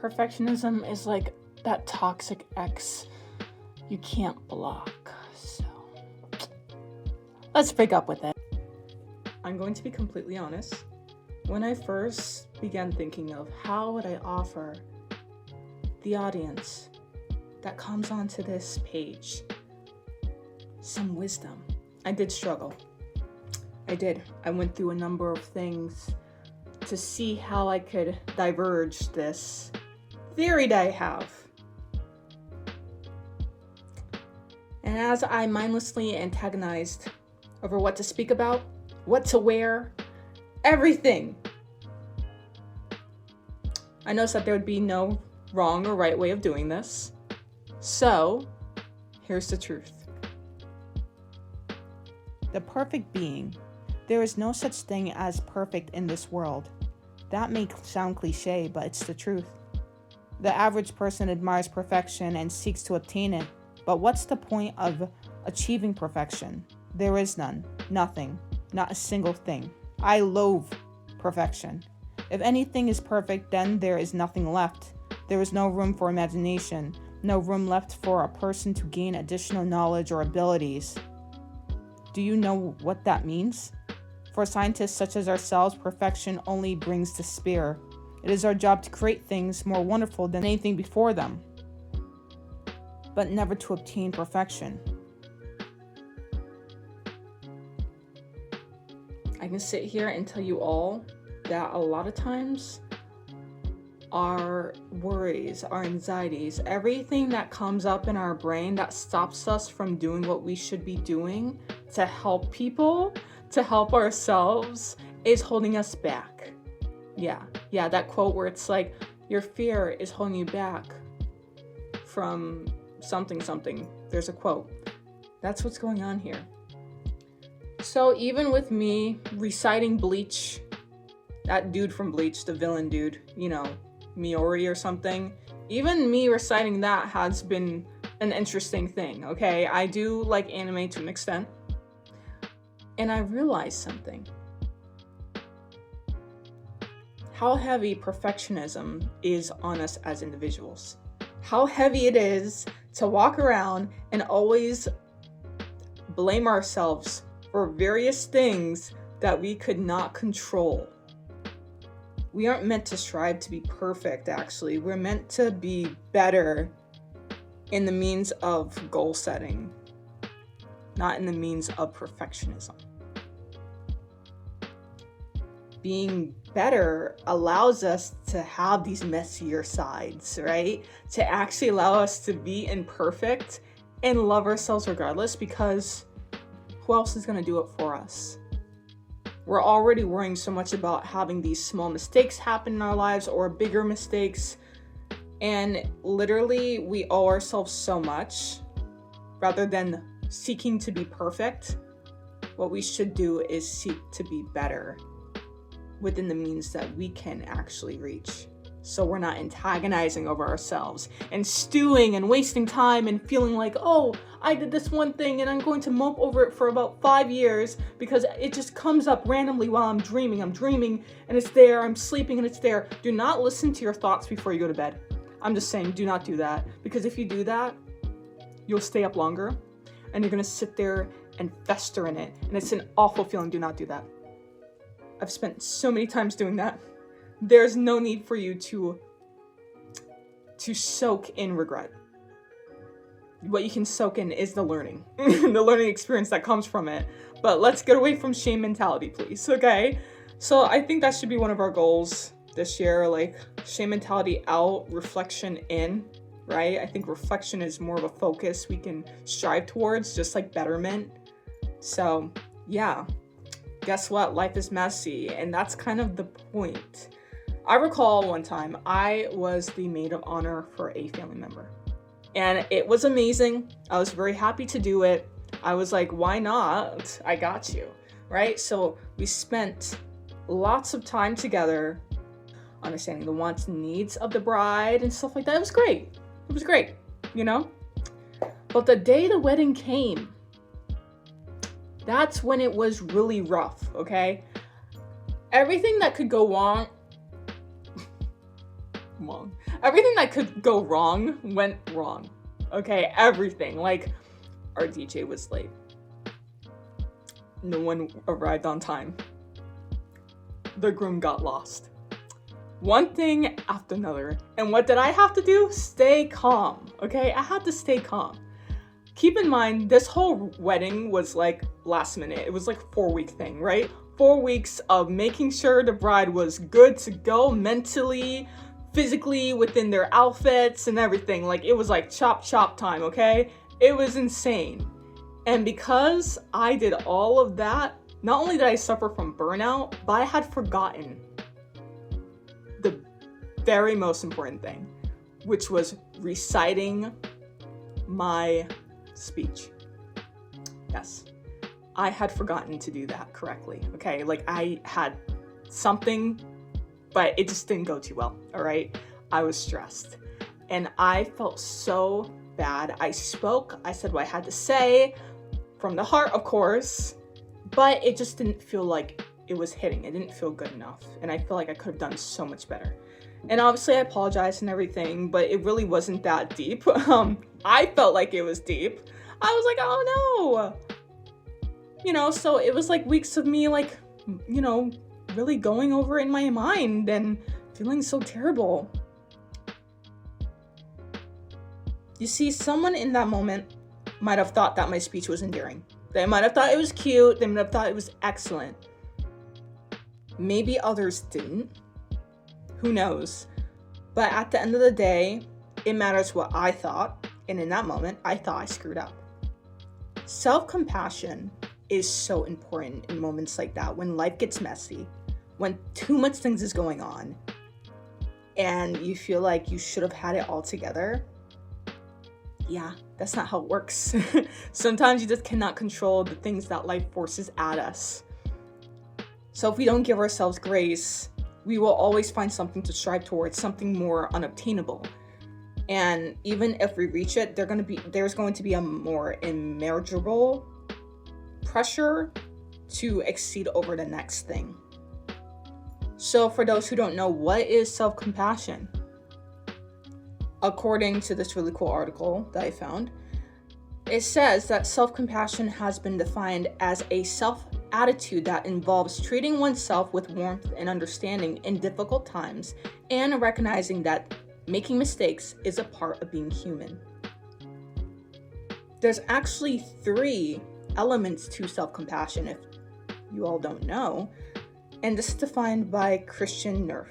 Perfectionism is like that toxic ex you can't block. So let's break up with it. I'm going to be completely honest. When I first began thinking of how would I offer the audience that comes onto this page some wisdom, I did struggle. I did. I went through a number of things to see how I could diverge this theory that I have. And as I mindlessly antagonized over what to speak about, what to wear, everything, I noticed that there would be no wrong or right way of doing this. So, here's the truth. The perfect being. There is no such thing as perfect in this world. That may sound cliche, but it's the truth. The average person admires perfection and seeks to obtain it. But what's the point of achieving perfection? There is none. Nothing. Not a single thing. I loathe perfection. If anything is perfect, then there is nothing left. There is no room for imagination. No room left for a person to gain additional knowledge or abilities. Do you know what that means? For scientists such as ourselves, perfection only brings despair. It is our job to create things more wonderful than anything before them, but never to obtain perfection. I can sit here and tell you all that a lot of times our worries, our anxieties, everything that comes up in our brain that stops us from doing what we should be doing to help people, to help ourselves, is holding us back. Yeah, that quote where it's like, your fear is holding you back from something. There's a quote. That's what's going on here. So even with me reciting Bleach, that dude from Bleach, the villain dude, Miori or something, even me reciting that has been an interesting thing, okay? I do like anime to an extent. And I realized something. How heavy perfectionism is on us as individuals. How heavy it is to walk around and always blame ourselves for various things that we could not control. We aren't meant to strive to be perfect, actually. We're meant to be better in the means of goal setting, not in the means of perfectionism. Being better allows us to have these messier sides, right? To actually allow us to be imperfect and love ourselves regardless, because who else is going to do it for us? We're already worrying so much about having these small mistakes happen in our lives or bigger mistakes. And literally, we owe ourselves so much. Rather than seeking to be perfect, what we should do is seek to be better within the means that we can actually reach. So we're not antagonizing over ourselves and stewing and wasting time and feeling like, oh, I did this one thing and I'm going to mope over it for about 5 years because it just comes up randomly while I'm dreaming. I'm dreaming and it's there. I'm sleeping and it's there. Do not listen to your thoughts before you go to bed. I'm just saying, do not do that. Because if you do that, you'll stay up longer and you're going to sit there and fester in it. And it's an awful feeling. Do not do that. I've spent so many times doing that. There's no need for you to soak in regret. What you can soak in is the learning, the learning experience that comes from it. But let's get away from shame mentality, please, okay? So I think that should be one of our goals this year, like shame mentality out, reflection in, right? I think reflection is more of a focus we can strive towards, just like betterment. So yeah, guess what? Life is messy, and that's kind of the point. I recall one time I was the maid of honor for a family member, and it was amazing. I was very happy to do it. I was like, why not? I got you, right? So we spent lots of time together understanding the wants and needs of the bride and stuff like that. It was great. It was great, But the day the wedding came, that's when it was really rough, okay? Everything that could go wrong. Everything that could go wrong went wrong. Okay, everything. Like, our DJ was late. No one arrived on time. The groom got lost. One thing after another. And what did I have to do? Stay calm. Okay, I had to stay calm. Keep in mind, this whole wedding was like last minute. It was like a 4-week thing, right? 4 weeks of making sure the bride was good to go mentally, physically, within their outfits and everything. Like, it was like chop time, okay? It was insane. And because I did all of that, not only did I suffer from burnout, but I had forgotten the very most important thing, which was reciting my speech. Yes, I had forgotten to do that correctly. Okay, like I had something, but it just didn't go too well. All right, I was stressed and I felt so bad. I spoke, I said what I had to say from the heart, of course, but it just didn't feel like it was hitting. It didn't feel good enough. And I feel like I could have done so much better. And obviously I apologized and everything, but it really wasn't that deep. I felt like it was deep. I was like, oh no. So it was like weeks of me like, really going over it in my mind and feeling so terrible. You see, someone in that moment might have thought that my speech was endearing. They might have thought it was cute. They might have thought it was excellent. Maybe others didn't. Who knows? But at the end of the day, it matters what I thought. And in that moment, I thought I screwed up. Self-compassion is so important in moments like that, when life gets messy, when too much things is going on, and you feel like you should have had it all together. Yeah, that's not how it works. Sometimes you just cannot control the things that life forces at us. So if we don't give ourselves grace, we will always find something to strive towards, something more unobtainable. And even if we reach it, there's going to be a more immeasurable pressure to exceed over the next thing. So for those who don't know, what is self-compassion? According to this really cool article that I found, it says that self-compassion has been defined as a self-attitude that involves treating oneself with warmth and understanding in difficult times and recognizing that making mistakes is a part of being human. There's actually 3 elements to self-compassion, if you all don't know, and this is defined by Christian Nerf.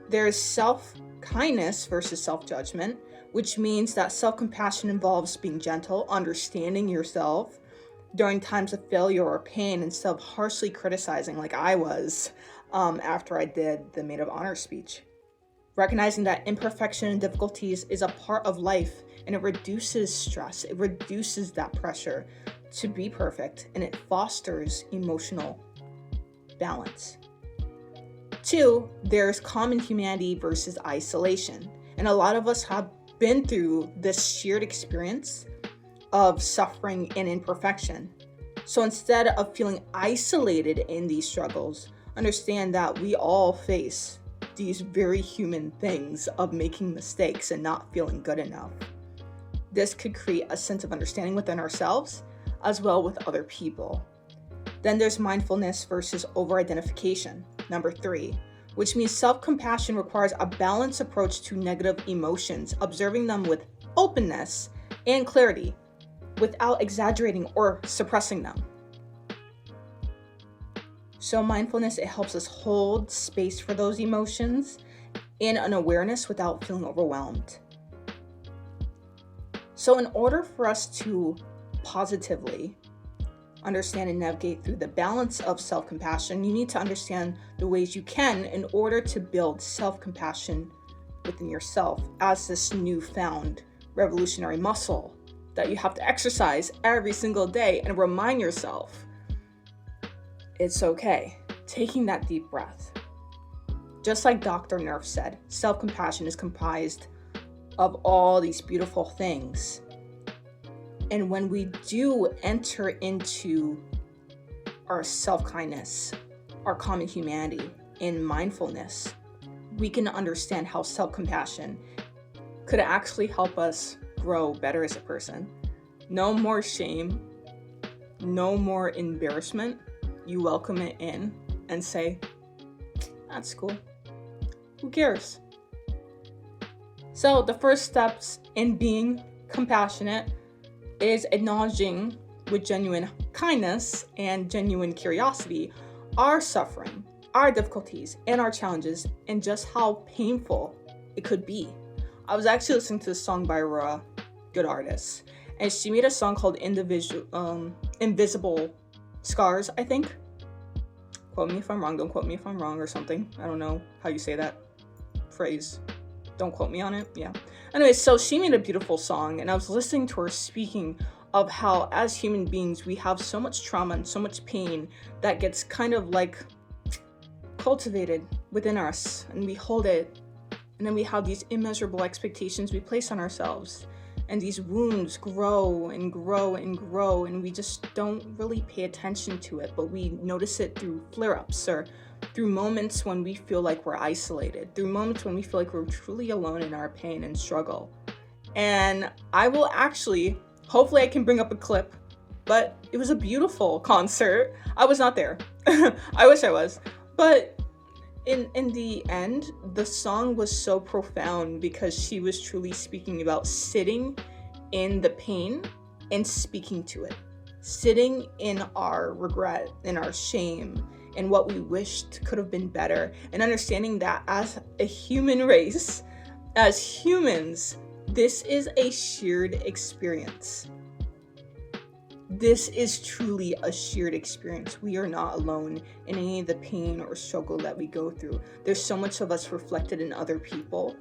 There's self-kindness versus self-judgment, which means that self-compassion involves being gentle, understanding yourself during times of failure or pain instead of harshly criticizing like I was after I did the maid of honor speech. Recognizing that imperfection and difficulties is a part of life, and it reduces stress, it reduces that pressure to be perfect, and it fosters emotional balance. 2, there's common humanity versus isolation. And a lot of us have been through this shared experience of suffering and imperfection. So instead of feeling isolated in these struggles, understand that we all face these very human things of making mistakes and not feeling good enough. This could create a sense of understanding within ourselves as well with other people. Then there's mindfulness versus over-identification, number 3, which means self-compassion requires a balanced approach to negative emotions, observing them with openness and clarity without exaggerating or suppressing them. So mindfulness, it helps us hold space for those emotions and an awareness without feeling overwhelmed. So in order for us to positively understand and navigate through the balance of self-compassion, you need to understand the ways you can in order to build self-compassion within yourself as this newfound revolutionary muscle that you have to exercise every single day and remind yourself it's okay. Taking that deep breath. Just like Dr. Nerf said, self-compassion is comprised of all these beautiful things. And when we do enter into our self-kindness, our common humanity, and mindfulness, we can understand how self-compassion could actually help us grow better as a person. No more shame, no more embarrassment. You welcome it in and say, that's cool. Who cares? So the first steps in being compassionate is acknowledging with genuine kindness and genuine curiosity our suffering, our difficulties, and our challenges, and just how painful it could be. I was actually listening to this song by a good artist, and she made a song called Invisible Scars, I think. Quote me if I'm wrong, don't quote me if I'm wrong or something. I don't know how you say that phrase. Don't quote me on it. Yeah. Anyway, so she made a beautiful song, and I was listening to her speaking of how as human beings we have so much trauma and so much pain that gets kind of like cultivated within us, and we hold it, and then we have these immeasurable expectations we place on ourselves, and these wounds grow and grow and grow, and we just don't really pay attention to it, but we notice it through flare-ups or through moments when we feel like we're isolated, through moments when we feel like we're truly alone in our pain and struggle. And I will actually, hopefully I can bring up a clip, but it was a beautiful concert. I was not there. I wish I was. But in the end, the song was so profound because she was truly speaking about sitting in the pain and speaking to it. Sitting in our regret, in our shame, and what we wished could have been better, and understanding that as a human race, as humans, this is a shared experience. This is truly a shared experience. We are not alone in any of the pain or struggle that we go through. There's so much of us reflected in other people.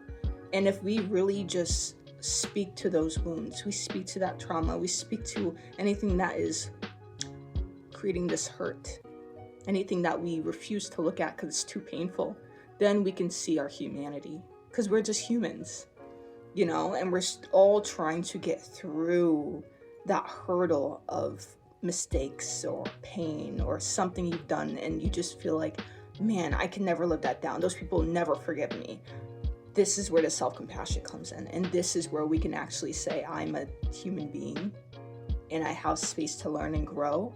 And if we really just speak to those wounds, we speak to that trauma, we speak to anything that is creating this hurt, anything that we refuse to look at because it's too painful, then we can see our humanity, because we're just humans, you know, and we're all trying to get through that hurdle of mistakes or pain or something you've done, and you just feel like, man, I can never live that down. Those people never forgive me. This is where the self-compassion comes in, and this is where we can actually say, I'm a human being and I have space to learn and grow.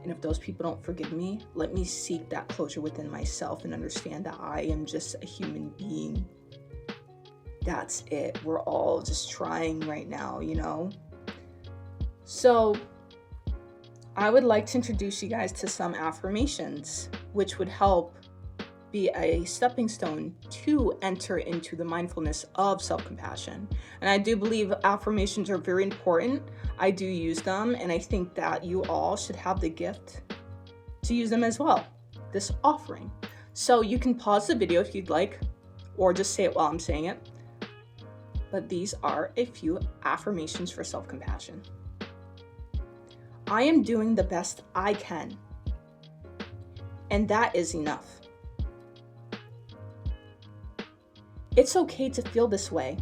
And if those people don't forgive me, let me seek that closure within myself and understand that I am just a human being. That's it. We're all just trying right now, you know? So I would like to introduce you guys to some affirmations, which would help be a stepping stone to enter into the mindfulness of self-compassion. And I do believe affirmations are very important. I do use them, and I think that you all should have the gift to use them as well, this offering. So you can pause the video if you'd like, or just say it while I'm saying it. But these are a few affirmations for self-compassion. I am doing the best I can, and that is enough. It's okay to feel this way.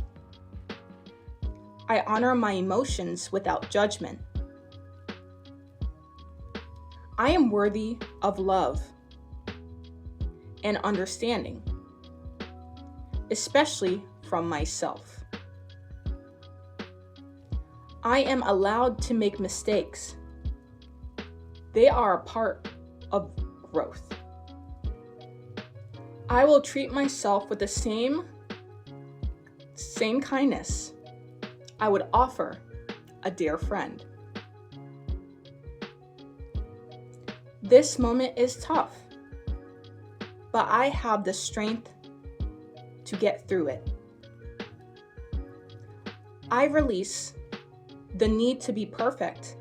I honor my emotions without judgment. I am worthy of love and understanding, especially from myself. I am allowed to make mistakes. They are a part of growth. I will treat myself with the same kindness I would offer a dear friend. This moment is tough, but I have the strength to get through it. I release the need to be perfect,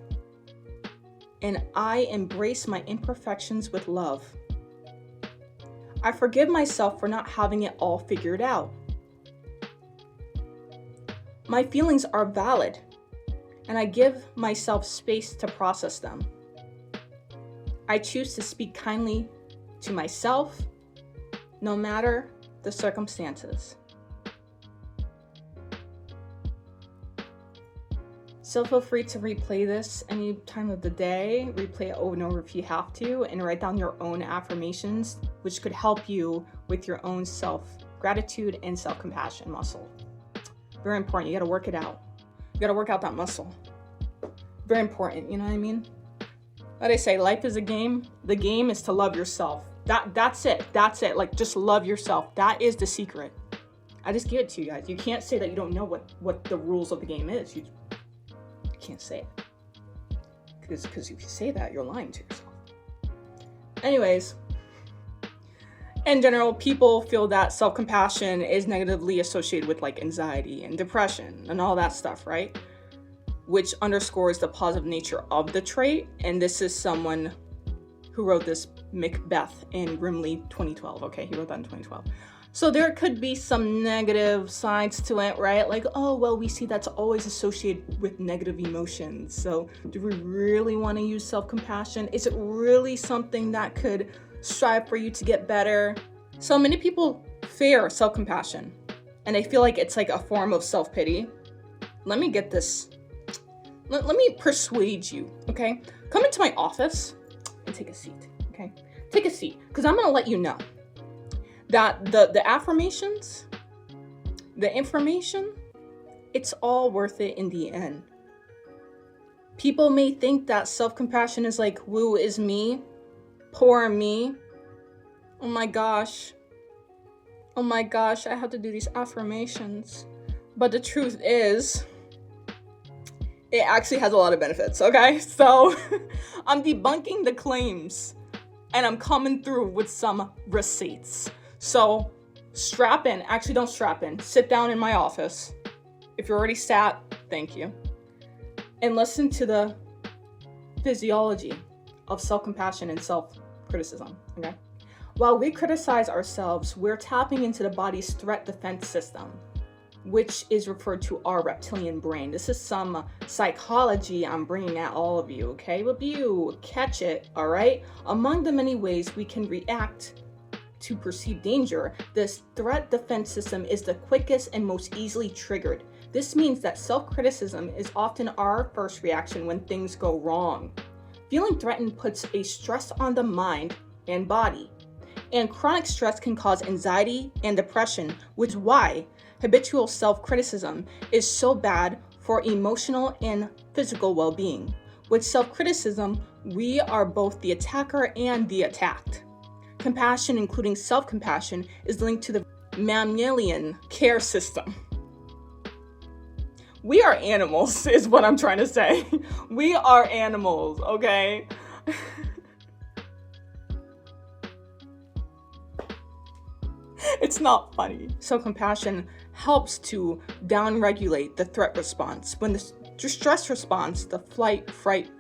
and I embrace my imperfections with love. I forgive myself for not having it all figured out. My feelings are valid, and I give myself space to process them. I choose to speak kindly to myself, no matter the circumstances. So feel free to replay this any time of the day, replay it over and over if you have to, and write down your own affirmations, which could help you with your own self gratitude and self-compassion muscle. Very important. You got to work it out. You got to work out that muscle. Very important. You know what I mean? Like I say, life is a game. The game is to love yourself. That's it. That's it. Like, just love yourself. That is the secret. I just give it to you guys. You can't say that you don't know what the rules of the game is. You can't say it. Because if you say that, you're lying to yourself. Anyways, in general, people feel that self-compassion is negatively associated with like anxiety and depression and all that stuff, right? Which underscores the positive nature of the trait. And this is someone who wrote this, Macbeth, in Grimley 2012. Okay, he wrote that in 2012. So there could be some negative sides to it, right? Like, oh, well, we see that's always associated with negative emotions. So do we really want to use self-compassion? Is it really something that could strive for you to get better? So many people fear self-compassion and they feel like it's like a form of self-pity. Let me get this. Let me persuade you, okay? Come into my office and take a seat, okay? Take a seat, because I'm going to let you know that the affirmations, the information, it's all worth it in the end. People may think that self-compassion is like, woo is me, poor me. Oh my gosh, I have to do these affirmations. But the truth is, it actually has a lot of benefits, okay? So I'm debunking the claims and I'm coming through with some receipts. So strap in. Actually, don't strap in. Sit down in my office. If you're already sat, thank you. And listen to the physiology of self-compassion and self-criticism, okay? While we criticize ourselves, we're tapping into the body's threat defense system, which is referred to our reptilian brain. This is some psychology I'm bringing at all of you, okay? But you catch it, all right? Among the many ways we can react to perceived danger, this threat defense system is the quickest and most easily triggered. This means that self-criticism is often our first reaction when things go wrong. Feeling threatened puts a stress on the mind and body, and chronic stress can cause anxiety and depression, which is why habitual self-criticism is so bad for emotional and physical well-being. With self-criticism, we are both the attacker and the attacked. Compassion, including self-compassion, is linked to the mammalian care system. We are animals, is what I'm trying to say. We are animals, okay? It's not funny. Self-compassion helps to downregulate the threat response. When the stress response, the flight fright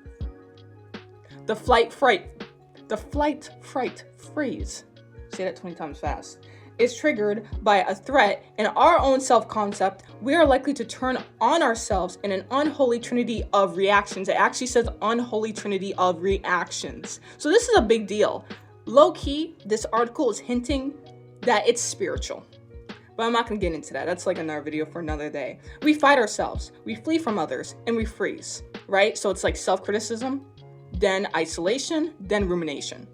freeze, say that 20 times fast, is triggered by a threat in our own self-concept, we are likely to turn on ourselves in an unholy trinity of reactions. It actually says unholy trinity of reactions. So this is a big deal. Low-key, this article is hinting that it's spiritual. But I'm not going to get into that. That's like another video for another day. We fight ourselves, we flee from others, and we freeze, right? So it's like self-criticism, then isolation, then rumination.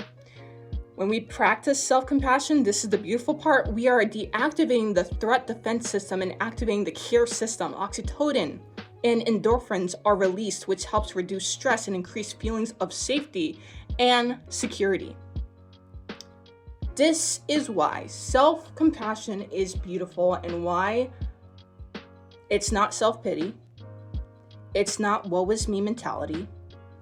When we practice self-compassion, this is the beautiful part, we are deactivating the threat defense system and activating the care system. Oxytocin and endorphins are released, which helps reduce stress and increase feelings of safety and security. This is why self-compassion is beautiful and why it's not self-pity. It's not woe is me mentality.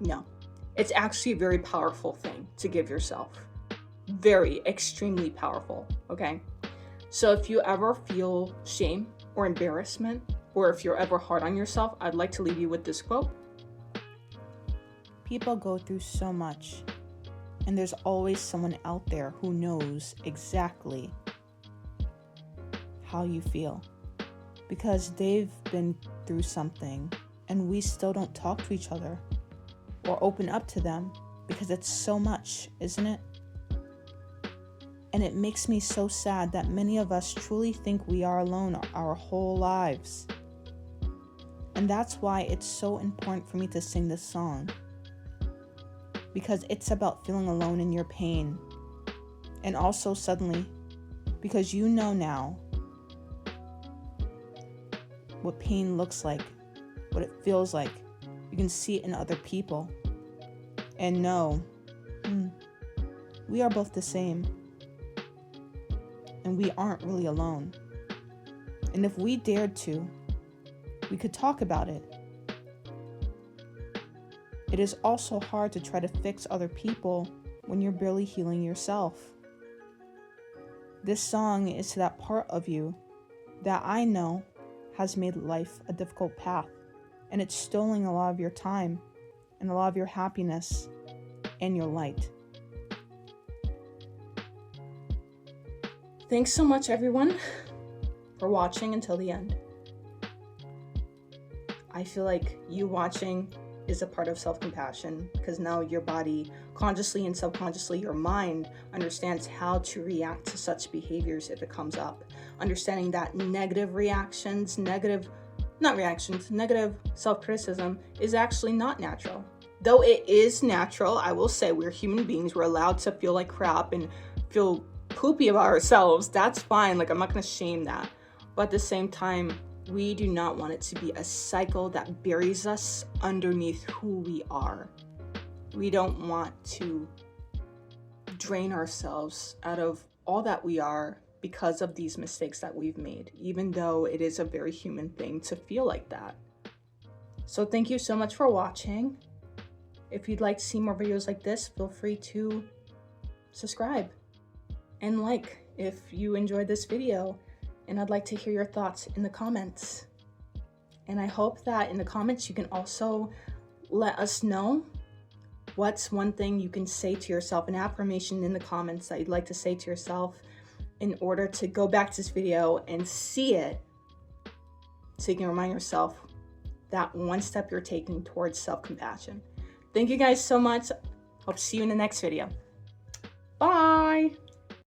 No, it's actually a very powerful thing to give yourself. Very, extremely powerful, okay? So if you ever feel shame or embarrassment, or if you're ever hard on yourself, I'd like to leave you with this quote. People go through so much. And there's always someone out there who knows exactly how you feel. Because they've been through something and we still don't talk to each other or open up to them because it's so much, isn't it? And it makes me so sad that many of us truly think we are alone our whole lives. And that's why it's so important for me to sing this song. Because it's about feeling alone in your pain. And also suddenly because you know now what pain looks like, what it feels like. You can see it in other people and know we are both the same, and we aren't really alone. And if we dared to, we could talk about it. It is also hard to try to fix other people when you're barely healing yourself. This song is to that part of you that I know has made life a difficult path, and it's stealing a lot of your time and a lot of your happiness and your light. Thanks so much, everyone, for watching until the end. I feel like you watching is a part of self-compassion, because now your body, consciously and subconsciously, your mind understands how to react to such behaviors if it comes up. Understanding that negative self-criticism is actually not natural. Though it is natural, I will say we're human beings. We're allowed to feel like crap and feel poopy about ourselves. That's fine. Like, I'm not going to shame that. But at the same time, we do not want it to be a cycle that buries us underneath who we are. We don't want to drain ourselves out of all that we are because of these mistakes that we've made, even though it is a very human thing to feel like that. So thank you so much for watching. If you'd like to see more videos like this, feel free to subscribe and like if you enjoyed this video. And I'd like to hear your thoughts in the comments. And I hope that in the comments you can also let us know what's one thing you can say to yourself, an affirmation in the comments that you'd like to say to yourself in order to go back to this video and see it, so you can remind yourself that one step you're taking towards self-compassion. Thank you guys so much. Hope to see you in the next video. Bye.